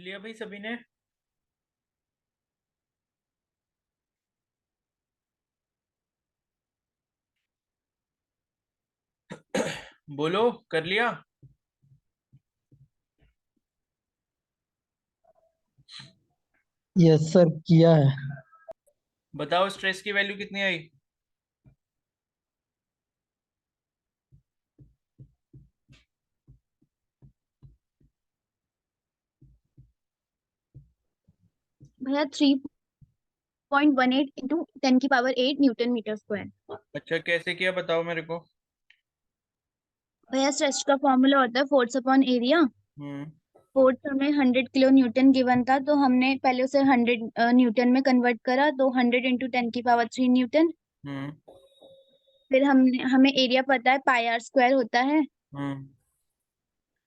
लिया भाई सभी ने। बोलो, कर लिया। यस सर, किया है। बताओ स्ट्रेस की वैल्यू कितनी आई। भैया 3.18 × 10⁻8 न्यूटन मीटर स्क्वायर। अच्छा, कैसे किया बताओ मेरे को। भैया स्ट्रेस का फॉर्मूला होता है फोर्स अपॉन एरिया। हम्म। फोर्स हमें 100 किलो न्यूटन गिवन था, तो हमने पहले उसे 100 न्यूटन में कन्वर्ट करा, तो 100 × 10⁻3 न्यूटन। हम्म। फिर हमें एरिया पता है, पाई आर स्क्वायर होता है। हम्म।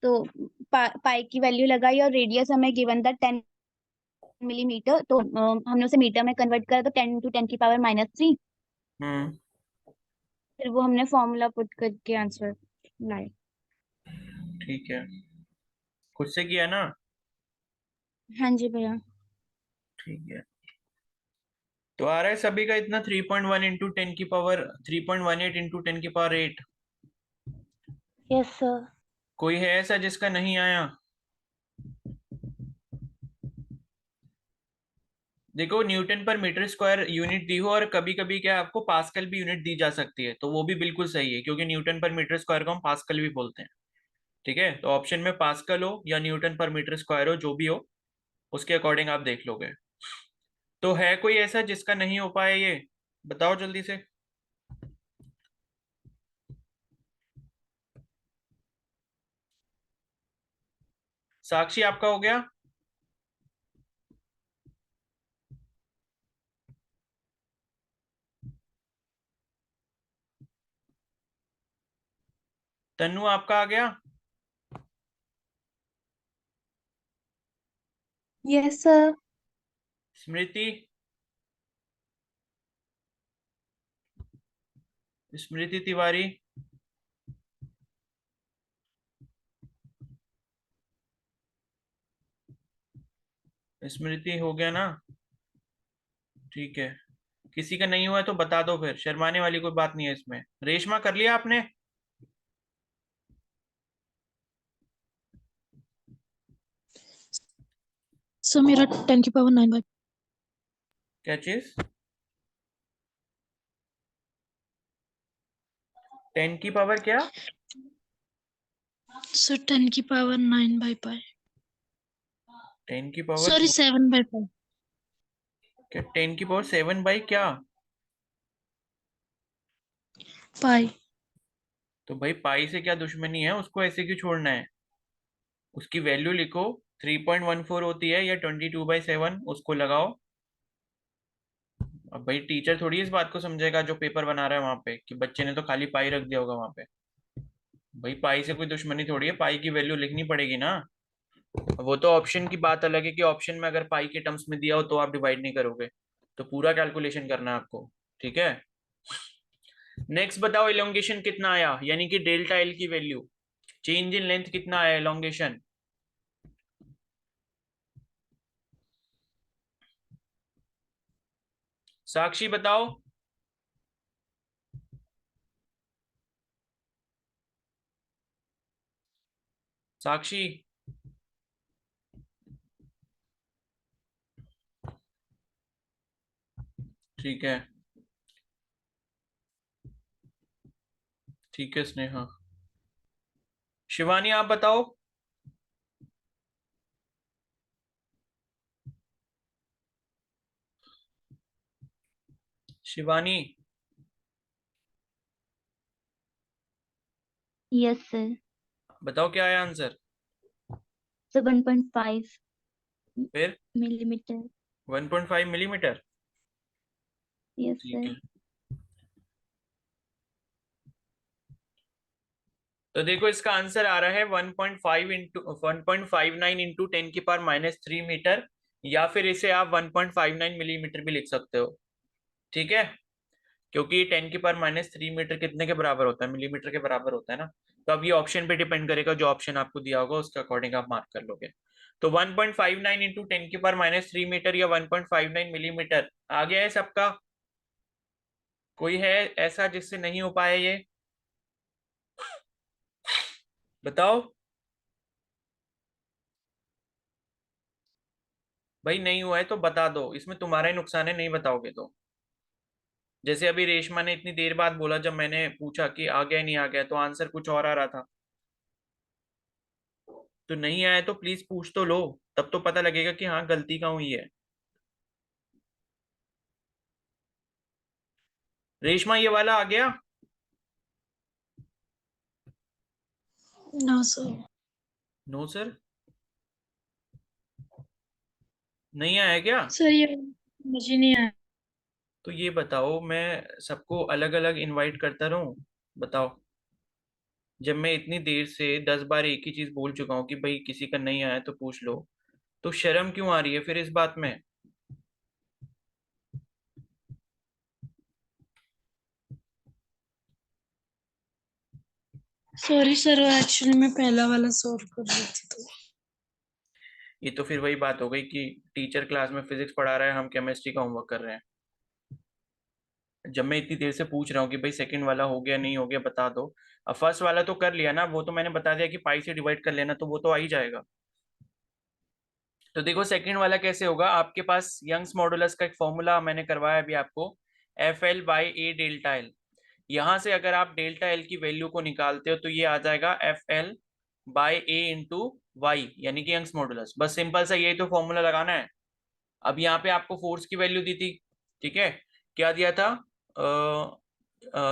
तो पाई की वैल्यू लगाई और रेडियस हमें गिवन था 10 मिलीमीटर, तो हमने उसे मीटर में कन्वर्ट करा, तो 10 × 10⁻³ हम्म। फिर वो हमने फॉर्मूला पुट करके आंसर लाए। ठीक है, खुद से किया ना। हाँ जी भैया। ठीक है, तो आ रहा है सभी का इतना 3.1 × 10⁻8 यस सर। कोई है ऐसा जिसका नहीं आया। देखो, न्यूटन पर मीटर स्क्वायर यूनिट दी हो, और कभी कभी क्या है, आपको पास्कल भी यूनिट दी जा सकती है, तो वो भी बिल्कुल सही है, क्योंकि न्यूटन पर मीटर स्क्वायर को हम पास्कल भी बोलते हैं। ठीक है, तो ऑप्शन में पास्कल हो या न्यूटन पर मीटर स्क्वायर हो, जो भी हो उसके अकॉर्डिंग आप देख लोगे। तो है कोई ऐसा जिसका नहीं हो पाया, ये बताओ जल्दी से। साक्षी, आपका हो गया। तन्नू, आपका आ गया। Yes sir. स्मृति, स्मृति तिवारी। स्मृति हो गया ना। ठीक है, किसी का नहीं हुआ है तो बता दो, फिर शर्माने वाली कोई बात नहीं है इसमें। रेशमा, कर लिया आपने। सर मेरा 10⁻9 बाई। क्या चीज? 10 की पावर क्या? Sir 10⁻9 by pi. 10 की पावर सॉरी 7 बाई पाई। क्या? 10 की पावर 7 बाई क्या? पाई। तो भाई पाई से क्या दुश्मनी है, उसको ऐसे क्यों छोड़ना है? उसकी वैल्यू लिखो। 3.14 होती है, या 22/7, उसको लगाओ। अब भाई टीचर थोड़ी इस बात को समझेगा जो पेपर बना रहा है वहां पे, कि बच्चे ने तो खाली पाई रख दिया होगा वहां पे। भाई पाई से कोई दुश्मनी थोड़ी है, पाई की वैल्यू लिखनी पड़ेगी ना। वो तो ऑप्शन की बात अलग है, कि ऑप्शन में अगर पाई के टर्म्स में दिया हो तो आप डिवाइड नहीं करोगे, तो पूरा कैलकुलेशन करना है आपको। ठीक है, नेक्स्ट बताओ, इलोंगेशन कितना आया, यानी कि डेल्टा एल की वैल्यू। चेंज इन लेंथ कितना आया इलोंगेशन। साक्षी बताओ। साक्षी, ठीक है। ठीक है स्नेहा। शिवानी, आप बताओ। Shivani, yes sir. बताओ क्या आया आंसर। सर 1.5 फिर मिलीमीटर। 1.5 मिलीमीटर। यस ठीक सर। है, तो देखो इसका आंसर आ रहा है 1.5 इंटू 1.59 इंटू 10⁻³ मीटर, या फिर इसे आप 1.59 मिलीमीटर भी लिख सकते हो। ठीक है, क्योंकि 10⁻³ कितने के बराबर होता है, मिलीमीटर के बराबर होता है ना। तो अब ये ऑप्शन पे डिपेंड करेगा, जो ऑप्शन आपको दिया होगा उसके अकॉर्डिंग आप मार्क कर लोगे। तो 1.59 इंटू 10⁻³ मीटर या 1.59 मिलीमीटर आ गया है सबका? कोई है ऐसा जिससे नहीं हो पाया ये? बताओ भाई, नहीं हुआ है तो बता दो, इसमें तुम्हारा ही नुकसान है नहीं बताओगे तो। जैसे अभी रेशमा ने इतनी देर बाद बोला, जब मैंने पूछा कि आ गया नहीं आ गया, तो आंसर कुछ और आ रहा था। तो नहीं आया तो प्लीज पूछ तो लो, तब तो पता लगेगा कि हाँ गलती कहाँ हुई है। रेशमा ये वाला आ गया? No sir. नो सर, नहीं आया क्या? सर ये मुझे नहीं आया। तो ये बताओ, मैं सबको अलग अलग इनवाइट करता रहूं? बताओ, जब मैं इतनी देर से 10 बार एक ही चीज बोल चुका हूँ कि भाई किसी का नहीं आया तो पूछ लो, तो शर्म क्यों आ रही है फिर इस बात में? सॉरी सर, एक्चुअली मैं पहला वाला सॉल्व कर रही थी तो। ये तो फिर वही बात हो गई कि टीचर क्लास में फिजिक्स पढ़ा रहा है, हम केमिस्ट्री का होमवर्क कर रहे हैं। जब मैं इतनी देर से पूछ रहा हूँ कि भाई सेकंड वाला हो गया नहीं हो गया बता दो। अब फर्स्ट वाला तो कर लिया ना, वो तो मैंने बता दिया कि पाई से डिवाइड कर लेना, तो वो तो आ ही जाएगा। तो देखो सेकंड वाला कैसे होगा, आपके पास यंग्स मॉडुलस का एक फॉर्मूला मैंने करवाया अभी आपको, FL/A∆L। यहां से अगर आप डेल्टा एल की वैल्यू को निकालते हो तो ये आ जाएगा FL/A × Y, यानी कि यंग्स मॉडुलस। बस सिंपल सा यही तो फॉर्मूला लगाना है। अब यहाँ पे आपको फोर्स की वैल्यू दी थी, ठीक है, क्या दिया था?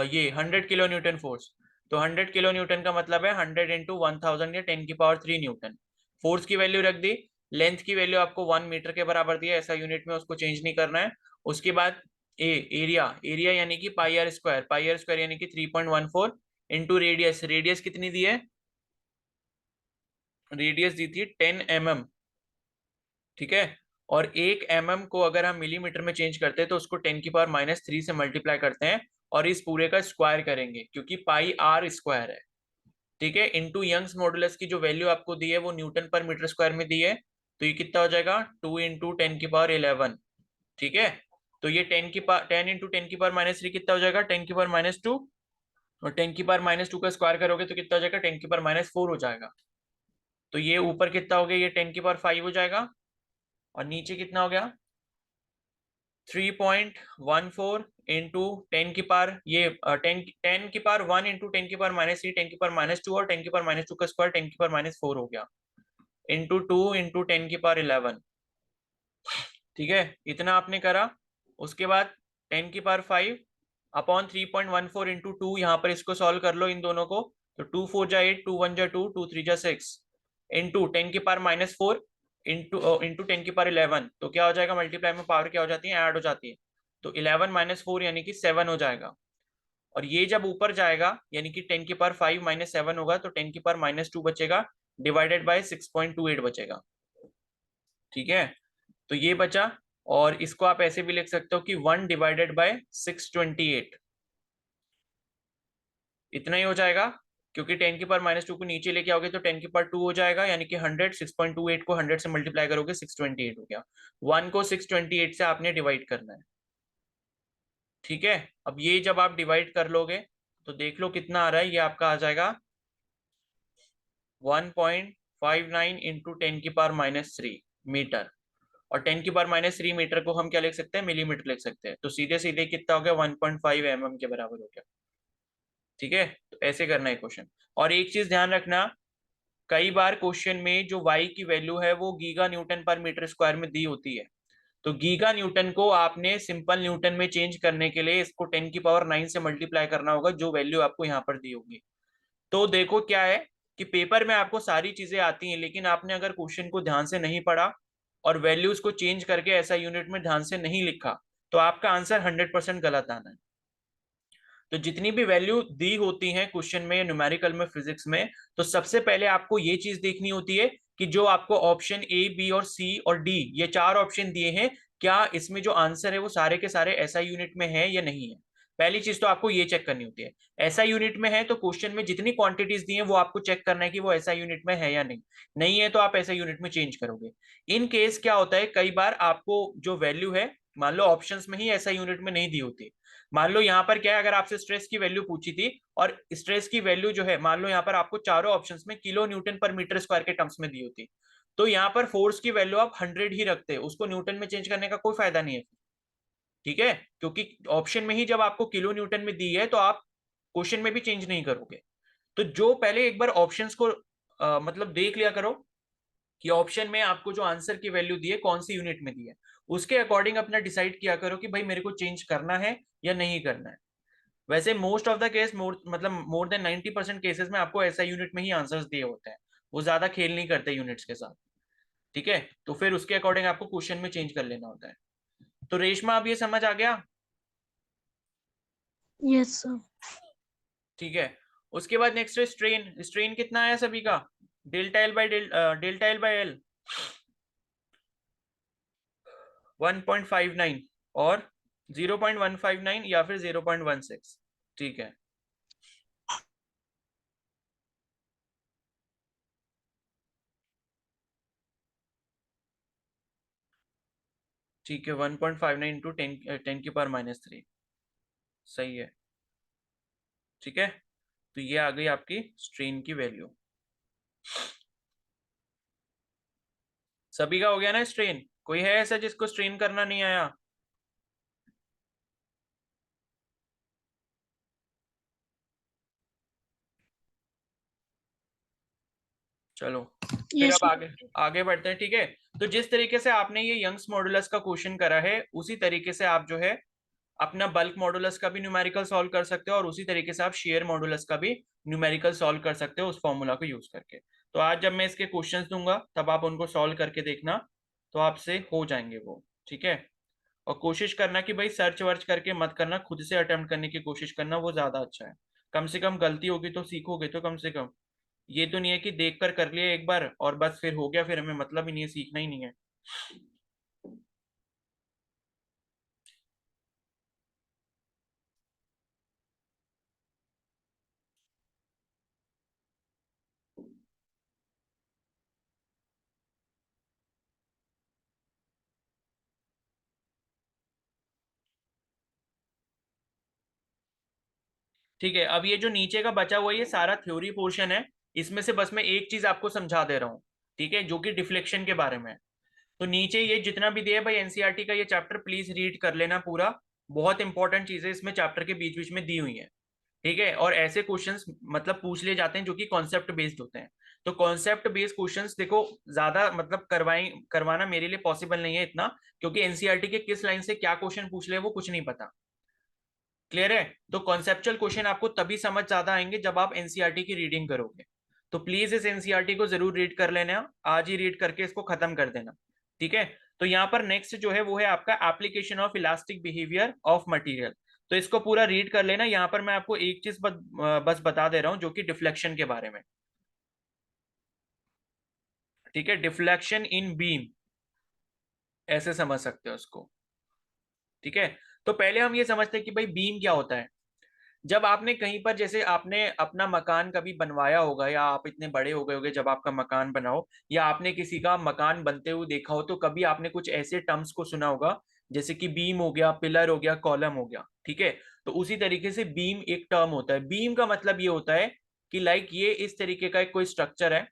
ये 100 किलो न्यूटन फोर्स। तो 100 किलो न्यूटन का मतलब है 100 × 1000 या 10⁻³ न्यूटन। फोर्स की वैल्यू रख दी। लेंथ की वैल्यू आपको 1 मीटर के बराबर दिया, ऐसा यूनिट में उसको चेंज नहीं करना है। उसके बाद एरिया, एरिया यानी कि πr², πr² यानी कि 3.14 इंटू रेडियस, रेडियस कितनी दी है? रेडियस दी थी 10 mm, ठीक है। और 1 mm को अगर हम मिलीमीटर में चेंज करते हैं तो उसको 10⁻³ से मल्टीप्लाई करते हैं और इस पूरे का स्क्वायर करेंगे, क्योंकि πr² है, ठीक है। इंटू यंग्स मॉडुलस की जो वैल्यू आपको दी है वो न्यूटन पर मीटर स्क्वायर में दी है, तो ये कितना हो जाएगा? 2 × 10⁻11, ठीक है। तो ये 10 × 10⁻³ कितना हो जाएगा? 10⁻²। और 10⁻² का स्क्वायर करोगे तो कितना हो जाएगा? 10⁻4 हो जाएगा। तो ये ऊपर कितना हो गया? ये 10�5 हो जाएगा। और नीचे कितना हो गया? 3.14 इंटू 10⁻, ये 10⁻1 इंटू 10⁻³ 10⁻2 और 10⁻2 का स्क्वायर 10⁻4 हो गया, इंटू 2 इंटू 10⁻11, ठीक है। इतना आपने करा। उसके बाद 10⁻5 अपॉन 3.14 इंटू 2, यहाँ पर इसको सॉल्व कर लो इन दोनों को। तो 2 4 जा 8, 2 1 जा 2, 2 3 जा 6, इंटू 10⁻4 इंटू 10⁻11। तो क्या हो जाएगा? मल्टीप्लाई में पावर क्या हो जाती है? ऐड हो जाती है। तो 11 - 4 यानी कि 7 हो जाएगा। और ये जब ऊपर जाएगा यानी कि 10⁻5 - 7 होगा, तो 10⁻2 बचेगा, डिवाइडेड बाय 6.28 बचेगा, ठीक है। तो ये बचा। और इसको आप ऐसे भी लिख सकते हो कि 1/628, इतना ही हो जाएगा। क्योंकि 10⁻2 को नीचे लेके आओगे तो 10⁻2 हो जाएगा, यानी कि 100, 6.28 को 100 से मल्टीप्लाई करोगे 628 हो गया। 1 को 628 से आपने डिवाइड करना है, ठीक है। अब ये जब आप डिवाइड कर लोगे तो देख लो कितना आ रहा है, ये आपका आ जाएगा 1.59 इंटू 10⁻³ मीटर। और 10⁻³ मीटर को हम क्या लिख सकते हैं? मिलीमीटर लिख सकते हैं। तो सीधे सीधे कितना हो गया? 1.5 mm के बराबर हो गया, ठीक है। तो ऐसे करना है क्वेश्चन। और एक चीज ध्यान रखना, कई बार क्वेश्चन में जो y की वैल्यू है वो गीगा न्यूटन पर मीटर स्क्वायर में दी होती है। तो गीगा न्यूटन को आपने सिंपल न्यूटन में चेंज करने के लिए इसको 10⁹ से मल्टीप्लाई करना होगा, जो वैल्यू आपको यहाँ पर दी होगी। तो देखो क्या है कि पेपर में आपको सारी चीजें आती हैं, लेकिन आपने अगर क्वेश्चन को ध्यान से नहीं पढ़ा और वैल्यूज को चेंज करके ऐसा यूनिट में ध्यान से नहीं लिखा, तो आपका आंसर 100% गलत आना है। तो जितनी भी वैल्यू दी होती है क्वेश्चन में, न्यूमेरिकल में, फिजिक्स में, तो सबसे पहले आपको ये चीज देखनी होती है कि जो आपको ऑप्शन ए, बी और सी और डी, ये 4 ऑप्शन दिए हैं, क्या इसमें जो आंसर है वो सारे के सारे ऐसा यूनिट में है या नहीं है। पहली चीज तो आपको ये चेक करनी होती है। ऐसा यूनिट में है तो क्वेश्चन में जितनी क्वांटिटीज दी है वो आपको चेक करना है कि वो ऐसा यूनिट में है या नहीं। नहीं है तो आप ऐसा यूनिट में चेंज करोगे। इन केस क्या होता है, कई बार आपको जो वैल्यू है, मान लो ऑप्शंस में ही ऐसा यूनिट में नहीं दी होती। मान लो यहाँ पर क्या है, अगर आपसे स्ट्रेस की वैल्यू पूछी थी और स्ट्रेस की वैल्यू जो है, मान लो यहाँ पर आपको चारों ऑप्शंस में किलो न्यूटन पर मीटर स्क्वायर के टर्म्स में दी होती, तो यहाँ पर फोर्स की वैल्यू आप 100 ही रखते हैं, उसको न्यूटन में चेंज करने का कोई फायदा नहीं है। ठीक है, क्योंकि ऑप्शन में ही जब आपको किलो न्यूटन में दी है तो आप क्वेश्चन में भी चेंज नहीं करोगे। तो जो पहले एक बार ऑप्शंस को मतलब देख लिया करो कि ऑप्शन में आपको जो आंसर की वैल्यू दी है कौन सी यूनिट में दी है, उसके अकॉर्डिंग अपना डिसाइड किया करो कि भाई मेरे को चेंज करना है या नहीं करना है। वैसे मोस्ट ऑफ द केस, मतलब मोर देन 90% केसेस में आपको ऐसा यूनिट में ही आंसर्स दिए होते हैं, वो ज्यादा खेल नहीं करते यूनिट्स के साथ। ठीक है, तो फिर उसके अकॉर्डिंग आपको क्वेश्चन में चेंज कर लेना होता है। तो रेशमा अब ये समझ आ गया? Yes sir. ठीक है, उसके बाद नेक्स्ट है स्ट्रेन। स्ट्रेन कितना आया सभी का? Delta L by delta L by L 1.59 और 0.159 या फिर 0.16। ठीक है, ठीक है, 1.59 इंटू 10 की पावर -3। सही है। ठीक है, तो ये आ गई आपकी स्ट्रेन की वैल्यू। सभी का हो गया ना स्ट्रेन? कोई है ऐसा जिसको स्ट्रेन करना नहीं आया? चलो फिर यस अब आगे आगे बढ़ते हैं। ठीक है, तो जिस तरीके से आपने ये यंग्स मॉडुलस का क्वेश्चन करा है उसी तरीके से आप जो है अपना बल्क मॉडुलस का भी न्यूमेरिकल सॉल्व कर सकते हो, और उसी तरीके से आप शेयर मॉडुलस का भी न्यूमेरिकल सॉल्व कर सकते हो उस फॉर्मूला को यूज करके। तो आज जब मैं इसके क्वेश्चंस दूंगा तब आप उनको सॉल्व करके देखना, तो आपसे हो जाएंगे वो। ठीक है, और कोशिश करना कि भाई सर्च वर्च करके मत करना, खुद से अटेम्प्ट करने की कोशिश करना, वो ज्यादा अच्छा है। कम से कम गलती होगी तो सीखोगे, तो कम से कम ये तो नहीं है कि देख कर लिया एक बार और बस फिर हो गया, फिर हमें मतलब ही नहीं है, सीखना ही नहीं है। ठीक है, अब ये जो नीचे का बचा हुआ ये सारा थ्योरी पोर्शन है, इसमें से बस मैं एक चीज आपको समझा दे रहा हूँ। ठीक है, जो कि डिफ्लेक्शन के बारे में है। तो नीचे ये जितना भी दिया है भाई, एनसीईआरटी का ये चैप्टर प्लीज रीड कर लेना पूरा। बहुत इंपॉर्टेंट चीजें इसमें चैप्टर के बीच बीच में दी हुई है। ठीक है, और ऐसे क्वेश्चंस मतलब पूछ लिए जाते हैं जो कि कॉन्सेप्ट बेस्ड होते हैं। तो कॉन्सेप्ट बेस्ड क्वेश्चंस देखो ज्यादा मतलब करवाना मेरे लिए पॉसिबल नहीं है इतना, क्योंकि एनसीईआरटी के किस लाइन से क्या क्वेश्चन पूछ ले वो कुछ नहीं पता। क्लियर है? तो कॉन्सेप्चुअल क्वेश्चन आपको तभी समझ ज्यादा आएंगे जब आप एनसीईआरटी की रीडिंग करोगे। तो प्लीज इस एनसीईआरटी को जरूर रीड कर लेना, आज ही रीड करके इसको खत्म कर देना। ठीक है, तो यहाँ पर नेक्स्ट जो है वो है आपका application of elastic behaviour of material. तो इसको पूरा रीड कर लेना। यहाँ पर मैं आपको एक चीज बस बता दे रहा हूँ जो कि डिफ्लेक्शन के बारे में। ठीक है, डिफ्लेक्शन इन बीम, ऐसे समझ सकते हो उसको। ठीक है, तो पहले हम ये समझते हैं कि भाई बीम क्या होता है। जब आपने कहीं पर, जैसे आपने अपना मकान कभी बनवाया होगा, या आप इतने बड़े हो गए होगे जब आपका मकान बनाओ, या आपने किसी का मकान बनते हुए देखा हो, तो कभी आपने कुछ ऐसे टर्म्स को सुना होगा जैसे कि बीम हो गया, पिलर हो गया, कॉलम हो गया। ठीक है, तो उसी तरीके से बीम एक टर्म होता है। बीम का मतलब ये होता है कि लाइक ये इस तरीके का एक कोई स्ट्रक्चर है।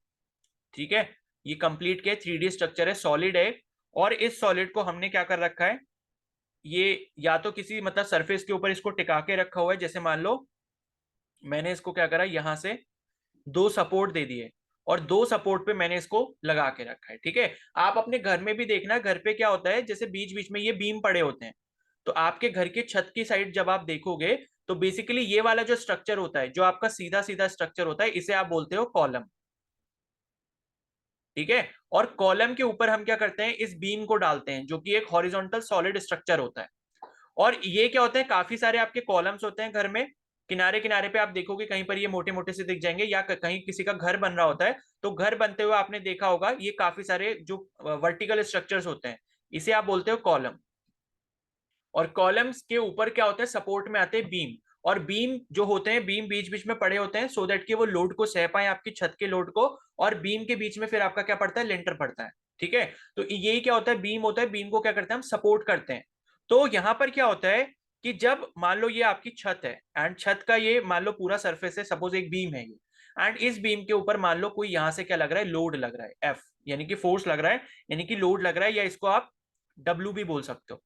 ठीक है, ये कंप्लीट के 3D स्ट्रक्चर है, सॉलिड है, और इस सॉलिड को हमने क्या कर रखा है, ये या तो किसी मतलब सरफेस के ऊपर इसको टिका के रखा हुआ है। जैसे मान लो मैंने इसको क्या करा, यहां से दो सपोर्ट दे दिए, और दो सपोर्ट पे मैंने इसको लगा के रखा है। ठीक है, आप अपने घर में भी देखना, घर पे क्या होता है, जैसे बीच बीच में ये बीम पड़े होते हैं। तो आपके घर की छत की साइड जब आप देखोगे तो बेसिकली ये वाला जो स्ट्रक्चर होता है, जो आपका सीधा सीधा स्ट्रक्चर होता है, इसे आप बोलते हो कॉलम। ठीक है, और कॉलम के ऊपर हम क्या करते हैं, इस बीम को डालते हैं, जो कि एक हॉरिजॉन्टल सॉलिड स्ट्रक्चर होता है। और ये क्या होता है, काफी सारे आपके कॉलम्स होते हैं घर में, किनारे किनारे पे आप देखोगे कहीं पर ये मोटे मोटे से दिख जाएंगे, या कहीं किसी का घर बन रहा होता है तो घर बनते हुए आपने देखा होगा ये काफी सारे जो वर्टिकल स्ट्रक्चर्स होते हैं, इसे आप बोलते हो कॉलम। और कॉलम्स के ऊपर क्या होता है, सपोर्ट में आते हैं बीम, और बीम जो होते हैं, बीम बीच बीच में पड़े होते हैं सो दैट कि वो लोड को सह पाए, आपकी छत के लोड को, और बीम के बीच में फिर आपका क्या पड़ता है, लेंटर पड़ता है। ठीक है, तो यही क्या होता है, बीम होता है, बीम को क्या करते हैं हम, सपोर्ट करते हैं। तो यहां पर क्या होता है कि जब मान लो ये आपकी छत है, एंड छत का ये मान लो पूरा सरफेस है, सपोज एक बीम है ये, एंड इस बीम के ऊपर मान लो कोई यहां से क्या लग रहा है, लोड लग रहा है एफ, यानी कि फोर्स लग रहा है, यानी कि लोड लग रहा है, या इसको आप डब्ल्यू भी बोल सकते हो,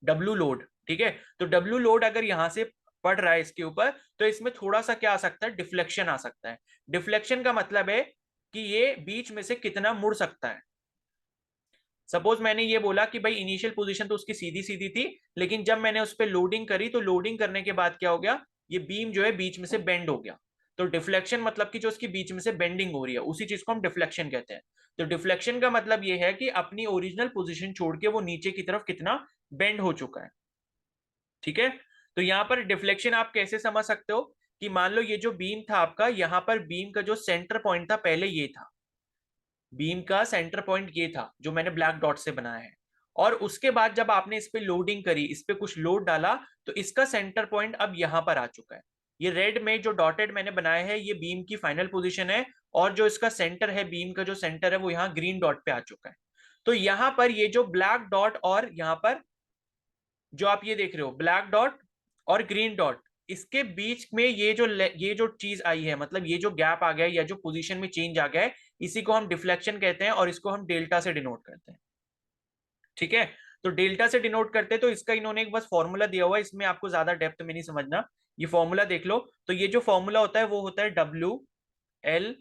डब्ल्यू लोड। ठीक है, तो डब्ल्यू लोड अगर यहां से पड़ रहा है इसके ऊपर, तो इसमें थोड़ा सा क्या आ सकता है, डिफ्लेक्शन आ सकता है। डिफ्लेक्शन का मतलब है कि ये बीच में से कितना मुड़ सकता है। सपोज मैंने ये बोला कि भाई इनिशियल पोजीशन तो उसकी सीधी सीधी थी, लेकिन जब मैंने उस पर लोडिंग करी तो लोडिंग करने के बाद क्या हो गया, ये बीम जो है बीच में से बेंड हो गया। तो डिफ्लेक्शन मतलब कि जो उसकी बीच में से बेंडिंग हो रही है, उसी चीज को हम डिफ्लेक्शन कहते हैं। तो डिफ्लेक्शन का मतलब ये है कि अपनी ओरिजिनल पोजीशन छोड़ के वो नीचे की तरफ कितना बेंड हो चुका है। ठीक है, तो यहां पर डिफ्लेक्शन आप कैसे समझ सकते हो कि मान लो ये जो बीम था आपका, यहां पर बीम का जो सेंटर पॉइंट था पहले ये था, बीम का सेंटर पॉइंट ये था जो मैंने ब्लैक डॉट से बनाया है, और उसके बाद जब आपने इस पे लोडिंग करी, इस पे कुछ लोड डाला, तो इसका सेंटर पॉइंट अब यहां पर आ चुका है। ये रेड में जो डॉटेड मैंने बनाया है ये बीम की फाइनल पोजीशन है, और जो इसका सेंटर है, बीम का जो सेंटर है, वो यहाँ ग्रीन डॉट पे आ चुका है। तो यहां पर ये जो ब्लैक डॉट और यहाँ पर जो आप ये देख रहे हो ब्लैक डॉट और ग्रीन डॉट, इसके बीच में ये जो चीज आई है, मतलब ये जो गैप आ गया है या जो पोजीशन में चेंज आ गया है, इसी को हम डिफ्लेक्शन कहते हैं, और इसको हम डेल्टा से डिनोट करते हैं। ठीक है, तो डेल्टा से डिनोट करते हैं, तो इसका इन्होंने एक बस फॉर्मूला दिया हुआ है, इसमें आपको ज्यादा डेप्थ में नहीं समझना, ये फॉर्मूला देख लो। तो ये जो फॉर्मूला होता है वो होता है W L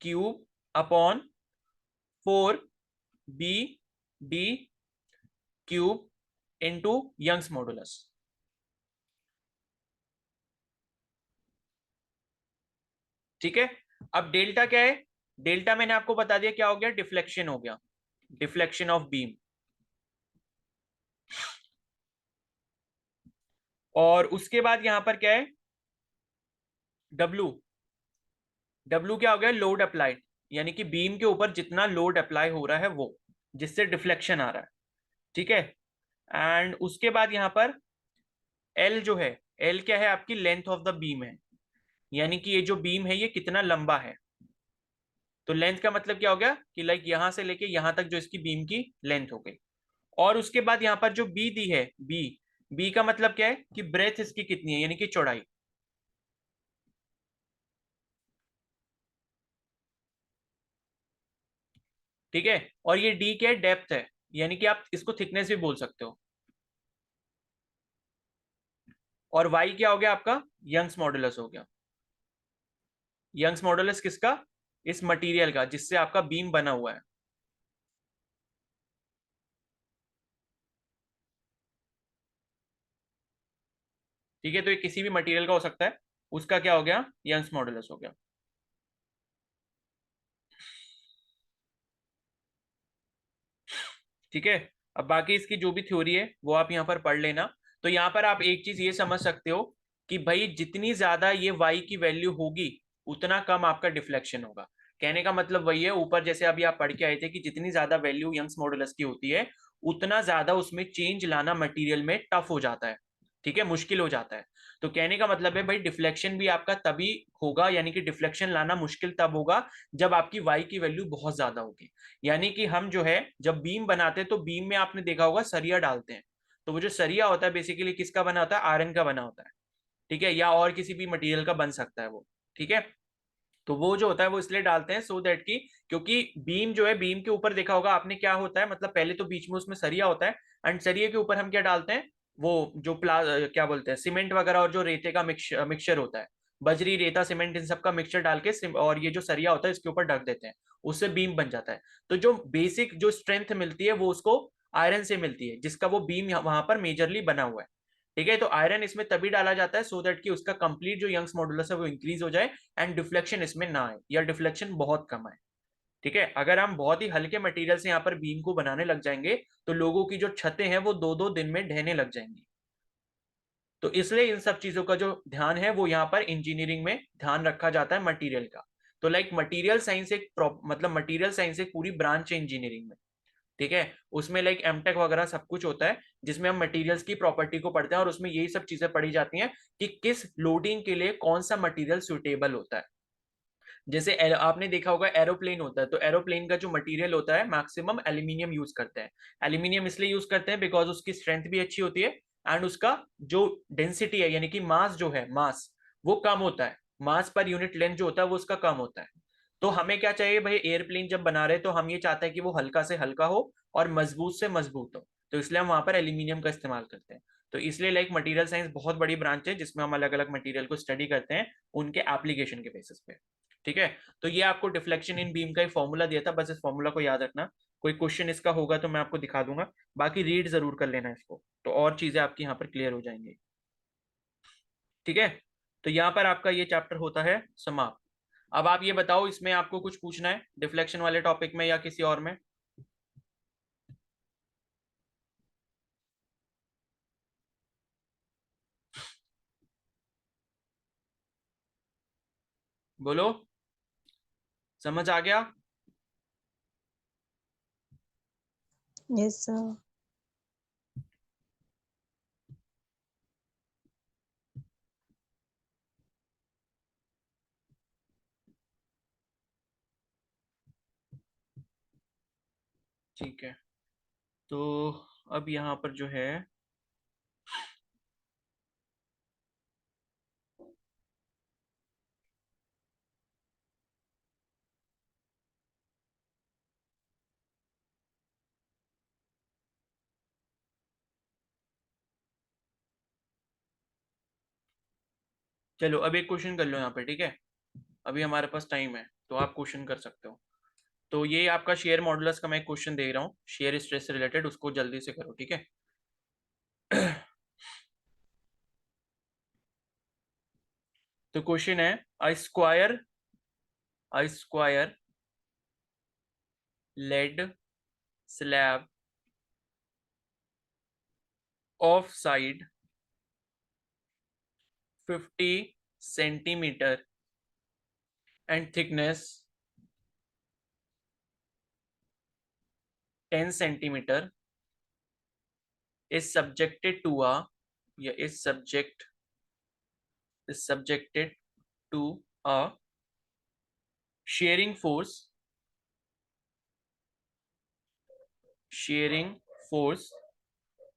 cube upon 4 B D cube into Young's modulus. ठीक है, अब डेल्टा क्या है, डेल्टा मैंने आपको बता दिया क्या हो गया, डिफ्लेक्शन हो गया, डिफ्लेक्शन ऑफ बीम। और उसके बाद यहां पर क्या है, डब्ल्यू, डब्ल्यू क्या हो गया, लोड अप्लाइड, यानी कि बीम के ऊपर जितना लोड अप्लाई हो रहा है वो, जिससे डिफ्लेक्शन आ रहा है। ठीक है, एंड उसके बाद यहां पर एल जो है, एल क्या है, आपकी लेंथ ऑफ द बीम है, यानी कि ये जो बीम है ये कितना लंबा है। तो लेंथ का मतलब क्या हो गया कि लाइक यहां से लेके यहां तक जो इसकी बीम की लेंथ हो गई। और उसके बाद यहां पर जो बी दी है, बी, बी का मतलब क्या है कि ब्रेथ इसकी कितनी है, यानी कि चौड़ाई। ठीक है, और ये डी क्या है, डेप्थ है, यानी कि आप इसको थिकनेस भी बोल सकते हो। और वाई क्या हो गया आपका, यंग्स मॉडुलस हो गया। यंग्स मॉडुलस किसका, इस मटेरियल का जिससे आपका बीम बना हुआ है। ठीक है, तो ये किसी भी मटेरियल का हो सकता है, उसका क्या हो गया, यंग्स मॉडुलस हो गया। ठीक है, अब बाकी इसकी जो भी थ्योरी है वो आप यहाँ पर पढ़ लेना। तो यहाँ पर आप एक चीज ये समझ सकते हो कि भाई जितनी ज्यादा ये वाई की वैल्यू होगी, उतना कम आपका डिफ्लेक्शन होगा। कहने का मतलब वही है, ऊपर जैसे अभी आप पढ़ के आए थे कि जितनी ज्यादा वैल्यू यंग्स मॉडुलस की होती है, उतना ज्यादा उसमें चेंज लाना मटीरियल में टफ हो जाता है। ठीक है, मुश्किल हो जाता है। तो कहने का मतलब है भाई डिफ्लेक्शन भी आपका तभी होगा, यानी कि डिफ्लेक्शन लाना मुश्किल तब होगा जब आपकी वाई की वैल्यू बहुत ज्यादा होगी। यानी कि हम जो है जब बीम बनाते हैं, तो बीम में आपने देखा होगा सरिया डालते हैं, तो वो जो सरिया होता है बेसिकली किसका बना होता है, आयरन का बना होता है। ठीक है, या और किसी भी मटेरियल का बन सकता है वो। ठीक है, तो वो जो होता है वो इसलिए डालते हैं सो दैट की, क्योंकि बीम जो है, बीम के ऊपर देखा होगा आपने क्या होता है, मतलब पहले तो बीच में उसमें सरिया होता है, एंड सरिये के ऊपर हम क्या डालते हैं, वो जो क्या बोलते हैं, सीमेंट वगैरह और जो रेते का मिक्सचर होता है, बजरी रेता सीमेंट इन सब का मिक्सचर डाल के और ये जो सरिया होता है इसके ऊपर ढक देते हैं, उससे बीम बन जाता है। तो जो बेसिक जो स्ट्रेंथ मिलती है वो उसको आयरन से मिलती है, जिसका वो बीम वहां पर मेजरली बना हुआ है। ठीक है, तो आयरन इसमें तभी डाला जाता है सो दैट कि उसका कंप्लीट जो यंग्स मॉडुलस है वो इंक्रीज हो जाए, एंड डिफ्लेक्शन इसमें ना आए, या डिफ्लेक्शन बहुत कम आए। ठीक है, अगर हम बहुत ही हल्के मटेरियल से यहाँ पर बीम को बनाने लग जाएंगे, तो लोगों की जो छतें हैं वो 2-2 दिन में ढहने लग जाएंगी। तो इसलिए इन सब चीजों का जो ध्यान है वो यहाँ पर इंजीनियरिंग में ध्यान रखा जाता है मटीरियल का। तो लाइक मटीरियल साइंस एक मतलब मटीरियल साइंस एक पूरी ब्रांच है इंजीनियरिंग में। ठीक है, उसमें लाइक एमटेक वगैरह सब कुछ होता है, जिसमें हम मटेरियल्स की प्रॉपर्टी को पढ़ते हैं और उसमें यही सब चीजें पढ़ी जाती हैं कि किस लोडिंग के लिए कौन सा मटेरियल सुटेबल होता है। जैसे आपने देखा होगा एरोप्लेन होता है, तो एरोप्लेन का जो मटेरियल होता है मैक्सिमम एल्यूमिनियम यूज करते हैं। एल्यूमिनियम इसलिए यूज करते हैं बिकॉज उसकी स्ट्रेंथ भी अच्छी होती है एंड उसका जो डेंसिटी है यानी कि मास जो है, मास वो कम होता है, मास पर यूनिट लेंथ जो होता है वो उसका कम होता है। तो हमें क्या चाहिए भाई, एयरप्लेन जब बना रहे हैं तो हम ये चाहते हैं कि वो हल्का से हल्का हो और मजबूत से मजबूत हो, तो इसलिए हम वहां पर एल्यूमिनियम का इस्तेमाल करते हैं। तो इसलिए लाइक मटेरियल साइंस बहुत बड़ी ब्रांच है जिसमें हम अलग अलग मटेरियल को स्टडी करते हैं उनके एप्लीकेशन के बेसिस पे। ठीक है, तो ये आपको डिफ्लेक्शन इन बीम का एक फॉर्मूला दिया था, बस इस फॉर्मूला को याद रखना। कोई क्वेश्चन इसका होगा तो मैं आपको दिखा दूंगा, बाकी रीड जरूर कर लेना इसको, तो और चीजें आपकी यहाँ पर क्लियर हो जाएंगी। ठीक है, तो यहाँ पर आपका ये चैप्टर होता है समाप्त। अब आप ये बताओ इसमें आपको कुछ पूछना है डिफ्लेक्शन वाले टॉपिक में या किसी और में? बोलो, समझ आ गया? Yes sir. ठीक है, तो अब यहाँ पर जो है चलो अब एक क्वेश्चन कर लो यहाँ पे, ठीक है, अभी हमारे पास टाइम है तो आप क्वेश्चन कर सकते हो। तो ये आपका शेयर मॉडुलस का मैं एक क्वेश्चन दे रहा हूँ, शेयर स्ट्रेस से रिलेटेड, उसको जल्दी से करो, ठीक है। तो क्वेश्चन है a square lead slab of side 50 centimetre and thickness 10 centimetre is subjected to a या is subjected to a shearing force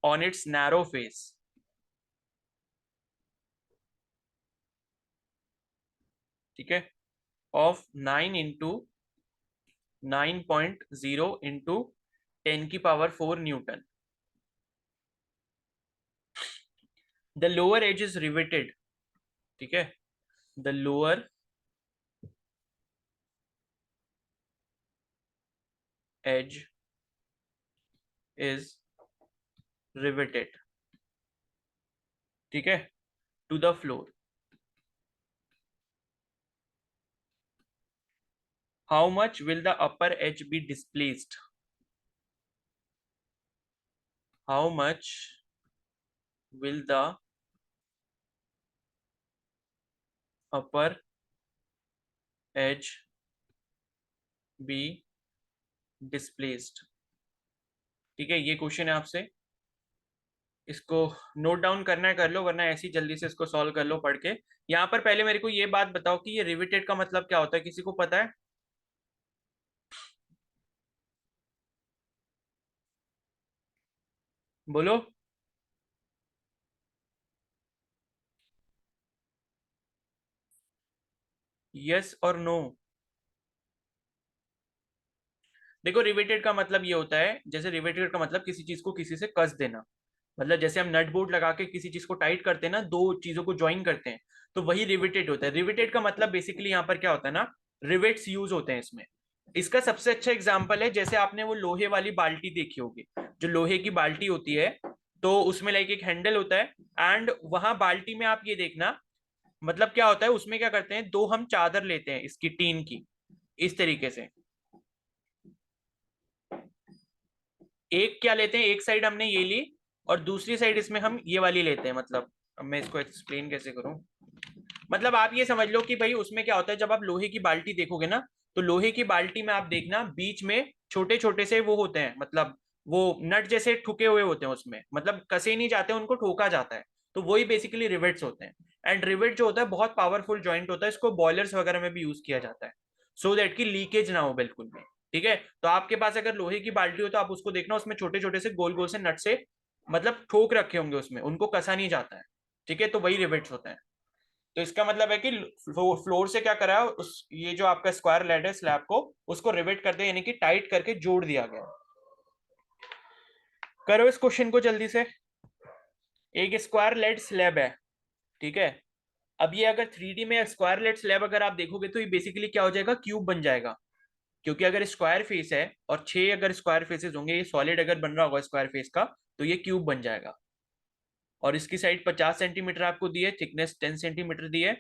on its narrow face, ठीक है, of 9 into 9.0 into 10 की power 4 Newton. The lower edge is riveted, ठीक है, the lower edge is riveted, ठीक है, to the floor. How much will the upper edge be displaced? How much will the upper edge be displaced? ठीक है, ये question है आपसे, इसको नोट डाउन करना है कर लो, वरना ऐसी जल्दी से इसको सॉल्व कर लो पढ़ के। यहाँ पर पहले मेरे को ये बात बताओ कि ये रिविटेड का मतलब क्या होता है, किसी को पता है? बोलो। यस और नो? देखो रिवेटेड का मतलब ये होता है, जैसे रिवेटेड का मतलब किसी चीज को किसी से कस देना, मतलब जैसे हम नट बोल्ट लगा के किसी चीज को टाइट करते हैं ना, दो चीजों को ज्वाइन करते हैं, तो वही रिवेटेड होता है। रिवेटेड का मतलब बेसिकली यहाँ पर क्या होता है ना, रिवेट्स यूज होते हैं इसमें। इसका सबसे अच्छा एग्जाम्पल है, जैसे आपने वो लोहे वाली बाल्टी देखी होगी, जो लोहे की बाल्टी होती है, तो उसमें लाइक एक हैंडल होता है एंड वहां बाल्टी में आप ये देखना, मतलब क्या होता है उसमें, क्या करते हैं, दो हम चादर लेते हैं इसकी टीन की, इस तरीके से, एक क्या लेते हैं, एक साइड हमने ये ली और दूसरी साइड इसमें हम ये वाली लेते हैं, मतलब अब मैं इसको एक्सप्लेन कैसे करूं, मतलब आप ये समझ लो कि भाई उसमें क्या होता है, जब आप लोहे की बाल्टी देखोगे ना, तो लोहे की बाल्टी में आप देखना बीच में छोटे छोटे से वो होते हैं, मतलब वो नट जैसे ठुके हुए होते हैं उसमें, मतलब कसे नहीं जाते, उनको ठोका जाता है। तो वही बेसिकली रिवेट्स होते हैं। एंड रिवेट जो होता है बहुत पावरफुल जॉइंट होता है, इसको बॉयलर्स वगैरह में भी यूज किया जाता है, सो दैट की लीकेज ना हो बिल्कुल भी। ठीक है, तो आपके पास अगर लोहे की बाल्टी हो तो आप उसको देखना, उसमें छोटे छोटे से गोल गोल से नट से मतलब ठोक रखे होंगे उसमें, उनको कसा नहीं जाता है। ठीक है, तो वही रिवेट्स होते हैं। तो इसका मतलब है कि फ्लोर से क्या करा है, उस ये जो आपका स्क्वायर लेड है स्लैब को, उसको रिवेट कर दिया, यानी कि टाइट करके जोड़ दिया गया। करो इस क्वेश्चन को जल्दी से। एक स्क्वायर लेड स्लैब है, ठीक है। अब ये अगर 3D में स्क्वायर लेड स्लैब अगर आप देखोगे तो ये बेसिकली क्या हो जाएगा, क्यूब बन जाएगा। क्योंकि अगर स्क्वायर फेस है और 6 अगर स्क्वायर फेसेस होंगे, ये सॉलिड अगर बन रहा होगा स्क्वायर फेस का, तो ये क्यूब बन जाएगा। और इसकी साइड 50 सेंटीमीटर आपको दी है, थिकनेस 10 सेंटीमीटर दी है।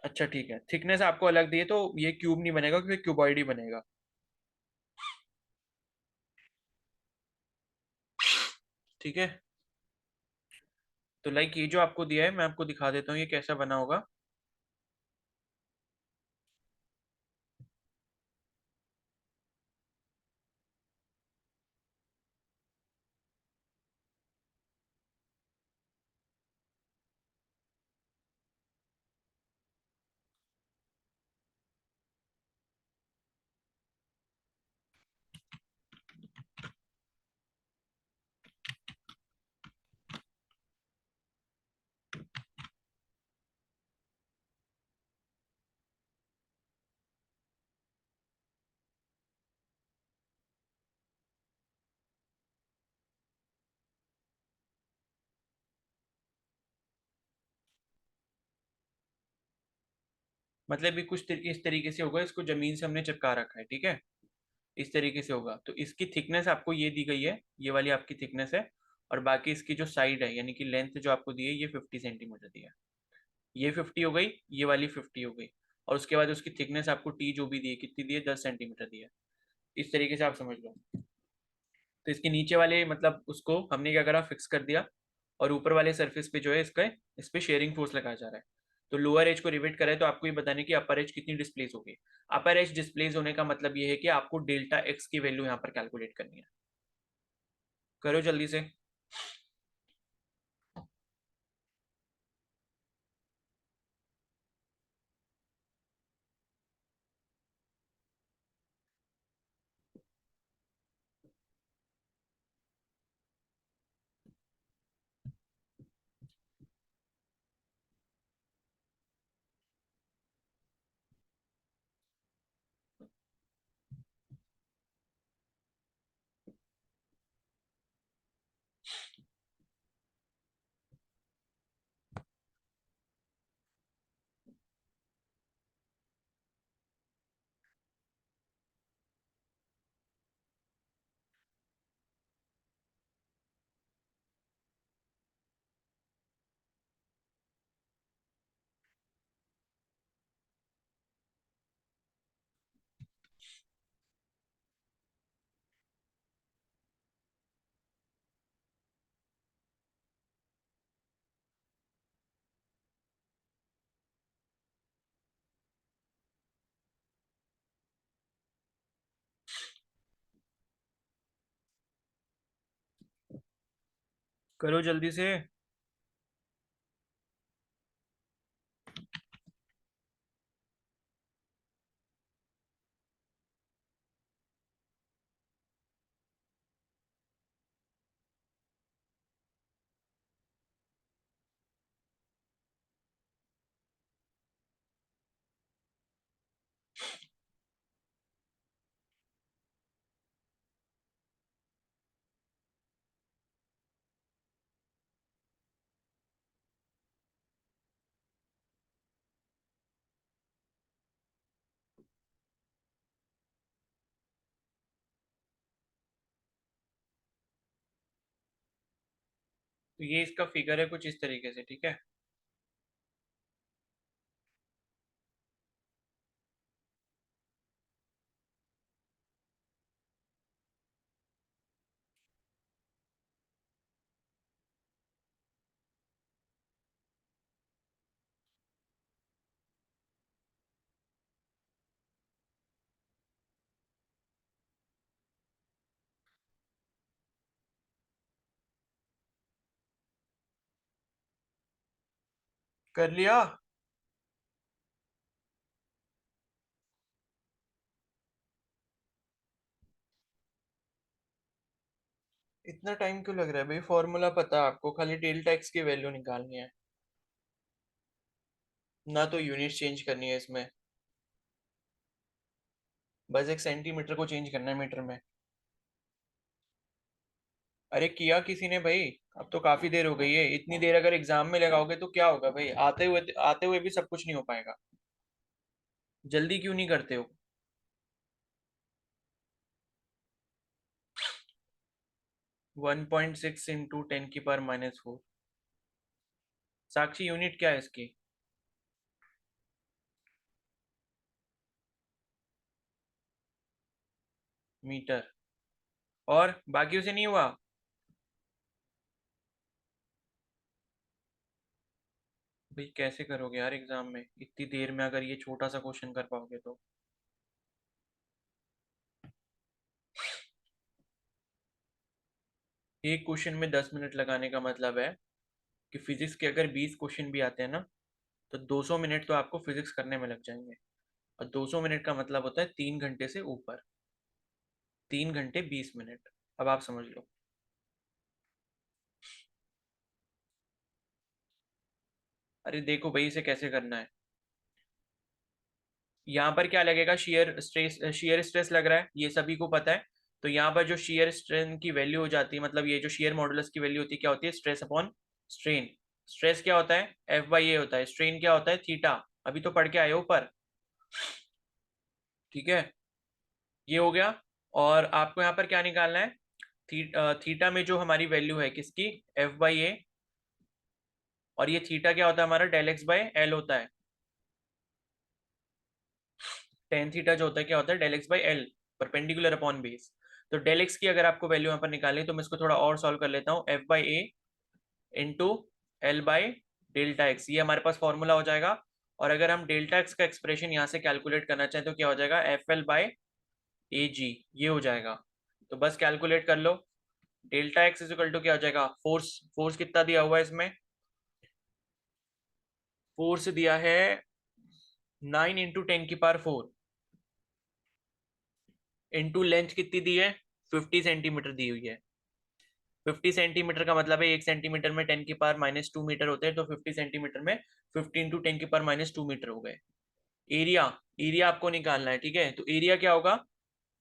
अच्छा ठीक है, थिकनेस आपको अलग दी है, तो ये क्यूब नहीं बनेगा क्योंकि क्यूबॉइड ही बनेगा। ठीक है, तो लाइक ये जो आपको दिया है मैं आपको दिखा देता हूँ ये कैसा बना होगा। मतलब ये कुछ इस तरीके से होगा, इसको जमीन से हमने चिपका रखा है, ठीक है। इस तरीके से होगा, तो इसकी थिकनेस आपको ये दी गई है, ये वाली आपकी थिकनेस है। और बाकी इसकी जो साइड है यानी कि लेंथ जो आपको दी है ये 50 सेंटीमीटर दी है। ये 50 हो गई, ये वाली 50 हो गई। और उसके बाद उसकी थिकनेस आपको टी जो भी दी है, कितनी दी है, 10 सेंटीमीटर दी है। इस तरीके से आप समझ लो। तो इसके नीचे वाले मतलब उसको हमने क्या करा, फिक्स कर दिया। और ऊपर वाले सरफेस पे जो है इसका, इस पे शेयरिंग फोर्स लगाया जा रहा है। तो लोअर एज को रिवेट करें तो आपको ये बताने की अपर एज कितनी डिस्प्लेस होगी। अपर एज डिस्प्लेस होने का मतलब ये है कि आपको डेल्टा एक्स की वैल्यू यहाँ पर कैलकुलेट करनी है। करो जल्दी से। करो जल्दी से। तो ये इसका फिगर है कुछ इस तरीके से, ठीक है। कर लिया? इतना टाइम क्यों लग रहा है भाई? फॉर्मूला पता है आपको, खाली डेल्टा एक्स की वैल्यू निकालनी है, ना तो यूनिट चेंज करनी है इसमें, बस एक सेंटीमीटर को चेंज करना है मीटर में। अरे किया किसी ने भाई? अब तो काफी देर हो गई है, इतनी देर अगर एग्जाम में लगाओगे तो क्या होगा भाई? आते हुए भी सब कुछ नहीं हो पाएगा। जल्दी क्यों नहीं करते हो? 1.6 इंटू 10⁻⁻⁴। साक्षी यूनिट क्या है इसकी? मीटर। और बाकियों से नहीं हुआ? भाई कैसे करोगे यार एग्जाम में इतनी देर में, अगर ये छोटा सा क्वेश्चन कर पाओगे तो? एक क्वेश्चन में 10 मिनट लगाने का मतलब है कि फिजिक्स के अगर 20 क्वेश्चन भी आते हैं ना, तो 200 मिनट तो आपको फिजिक्स करने में लग जाएंगे। और 200 मिनट का मतलब होता है 3 घंटे से ऊपर। 3 घंटे 20 मिनट। अब आप समझ लो। अरे देखो भाई इसे कैसे करना है। यहाँ पर क्या लगेगा? शेयर स्ट्रेस लग रहा है, ये सभी को पता है। तो यहाँ पर जो शेयर स्ट्रेन की वैल्यू हो जाती है, मतलब ये जो शेयर मॉडुलस की वैल्यू होती है, क्या होती है? Stress upon strain. स्ट्रेस क्या होता है? F/A होता है। स्ट्रेन क्या होता है? थीटा। अभी तो पढ़ के आए हो ऊपर। ठीक है, ये हो गया। और आपको यहाँ पर क्या निकालना है? थीटा में जो हमारी वैल्यू है किसकी? F/A। और ये थीटा क्या होता है हमारा? डेल एक्स बाय एल होता है। टेन थीटा जो होता है क्या होता है? Del X by L, perpendicular upon base. तो डेल एक्स की अगर आपको वैल्यू यहाँ पर निकालनी, तो मैं इसको थोड़ा और सॉल्व कर लेता हूँ। F/A into L by delta x, ये हमारे पास फॉर्मूला हो जाएगा। और अगर हम डेल्टा एक्स का एक्सप्रेशन यहाँ से कैलकुलेट करना चाहें तो क्या हो जाएगा? FL बाई AG, ये हो जाएगा। तो बस कैलकुलेट कर लो। Delta x is equal to क्या हो जाएगा? फोर्स। फोर्स कितना दिया हुआ है इसमें? फोर्स दिया है 9 × 10⁴। इंटू लेंथ कितनी दी है? 50 सेंटीमीटर दी हुई है। 50 सेंटीमीटर का मतलब है 1 सेंटीमीटर में 10⁻⁻² मीटर होते हैं, तो 50 सेंटीमीटर में 50 × 10⁻⁻² मीटर हो गए। एरिया, एरिया आपको निकालना है, ठीक है? तो एरिया क्या होगा?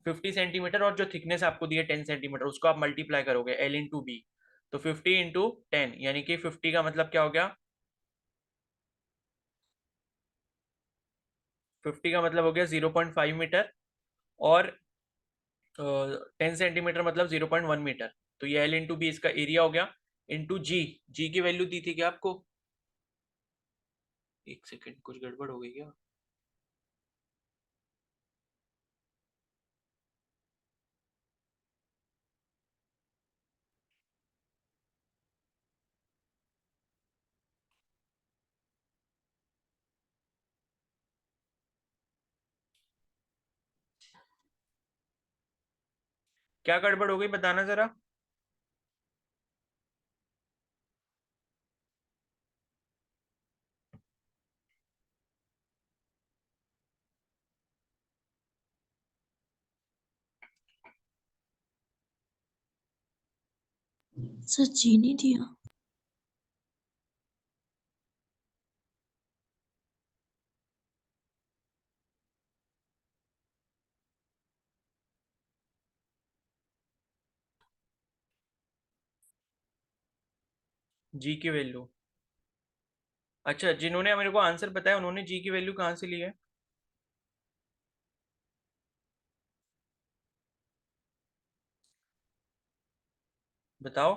50 सेंटीमीटर, और जो थिकनेस आपको दी है 10 सेंटीमीटर, उसको आप मल्टीप्लाई करोगे L/B। तो 50 × 10, यानी कि 50 का मतलब क्या हो गया? 50 का मतलब हो गया 0.5 मीटर। और 10 सेंटीमीटर मतलब 0.1 मीटर। तो ये L/B इसका एरिया हो गया। इंटू जी। जी की वैल्यू दी थी क्या आपको? एक सेकेंड, कुछ गड़बड़ हो गई क्या? क्या गड़बड़ हो गई बताना जरा। सर चीनी दिया। जी की वैल्यू? अच्छा, जिन्होंने मेरे को आंसर बताया उन्होंने जी की वैल्यू कहाँ से ली है? बताओ।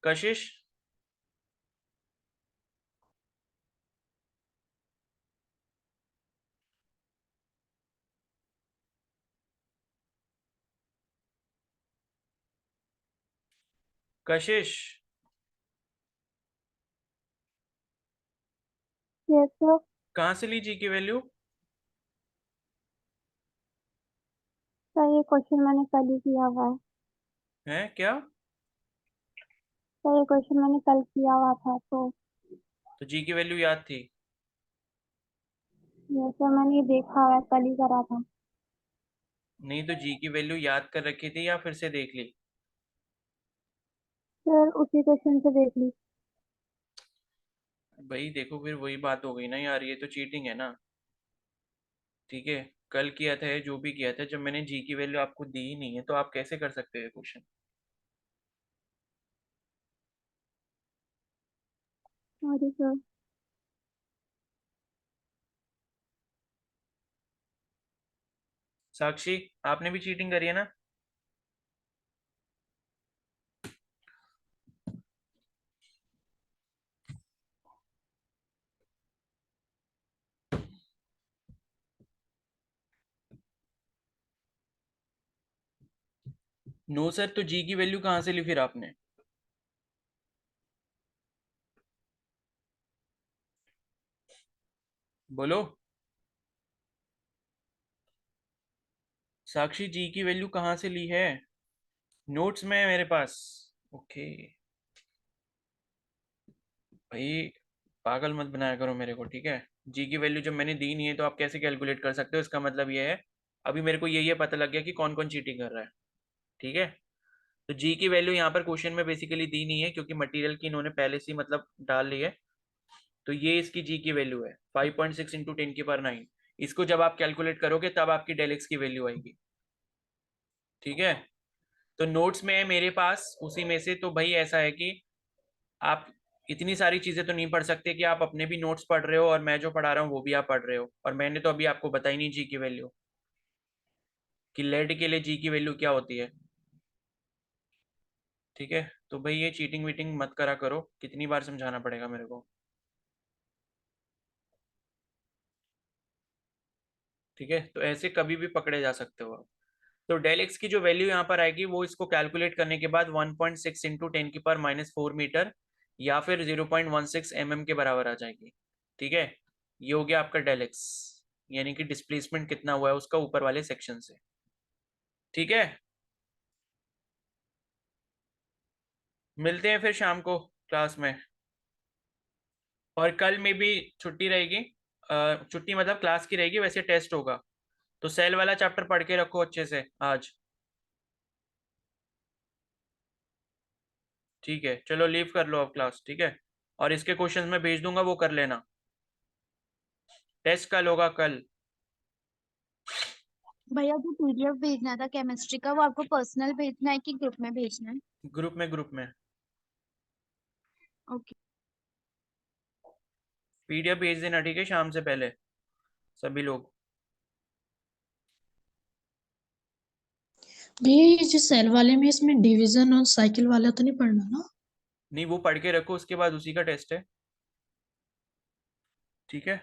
कशिश? कशिश? Yes sir. कहाँ से ली जी की वैल्यू? सर ये क्वेश्चन मैंने कल ही किया हुआ है। है क्या? तो ये क्वेश्चन मैंने कल किया हुआ था, तो जी की वैल्यू याद थी? ये सर मैंने ये देखा हुआ है, कल ही करा था। नहीं तो जी की वैल्यू याद कर रखी थी या फिर से देख ली? सर उसी क्वेश्चन से देख ली। भाई देखो फिर वही बात हो गई ना यार, ये तो चीटिंग है ना। ठीक है, कल किया था या जो भी किया था, जब मैंने जी की वैल्यू आपको दी ही नहीं है तो आप कैसे कर सकते हो क्वेश्चन? Sorry sir. साक्षी, आपने भी चीटिंग करी है ना? नो सर, तो जी की वैल्यू कहाँ से ली फिर आपने? बोलो साक्षी, जी की वैल्यू कहाँ से ली है? नोट्स में है मेरे पास। ओके भाई, पागल मत बनाया करो मेरे को, ठीक है? जी की वैल्यू जब मैंने दी नहीं है तो आप कैसे कैलकुलेट कर सकते हो? इसका मतलब ये है, अभी मेरे को ये पता लग गया कि कौन कौन चीटिंग कर रहा है। ठीक है, तो जी की वैल्यू यहाँ पर क्वेश्चन में बेसिकली दी नहीं है क्योंकि मटेरियल की इन्होंने पहले से ही मतलब डाल ली है। तो ये इसकी जी की वैल्यू है 5.6 इंटू 10⁹ इसको जब आप कैलकुलेट करोगे तब आपकी डेल एक्स की वैल्यू आएगी। ठीक है, तो नोट्स में है मेरे पास उसी में से। तो भाई ऐसा है कि आप इतनी सारी चीजें तो नहीं पढ़ सकते कि आप अपने भी नोट्स पढ़ रहे हो और मैं जो पढ़ा रहा हूँ वो भी आप पढ़ रहे हो, और मैंने तो अभी आपको बताई नहीं जी की वैल्यू, कि लेड के लिए जी की वैल्यू क्या होती है। ठीक है, तो भाई ये चीटिंग वीटिंग मत करा करो, कितनी बार समझाना पड़ेगा मेरे को? ठीक है, तो ऐसे कभी भी पकड़े जा सकते हो आप। तो डेल एक्स की जो वैल्यू यहाँ पर आएगी वो इसको कैलकुलेट करने के बाद 1.6 इंटू 10⁻⁴ या फिर 0.16 mm के बराबर आ जाएगी। ठीक है, ये हो गया आपका डेल एक्स, यानी कि डिस्प्लेसमेंट कितना हुआ है उसका ऊपर वाले सेक्शन से। ठीक है, मिलते हैं फिर शाम को क्लास में। और कल में भी छुट्टी रहेगी, छुट्टी मतलब क्लास की रहेगी, वैसे टेस्ट होगा। तो सेल वाला चैप्टर पढ़ के रखो अच्छे से आज। ठीक है, चलो लीव कर लो अब क्लास, ठीक है? और इसके क्वेश्चंस मैं भेज दूंगा, वो कर लेना। टेस्ट कल होगा, कल। भैया जो पीडीएफ भेजना था केमिस्ट्री का, वो आपको पर्सनल भेजना है कि ग्रुप में भेजना है? ग्रुप में, ग्रुप में। ओके। पीडीएफ भेज देना, ठीक है, शाम से पहले सभी लोग। भैया ये जो सेल वाले में इसमें डिवीजन और साइकिल वाला तो नहीं पढ़ना ना? नहीं, वो पढ़ के रखो, उसके बाद उसी का टेस्ट है। ठीक है।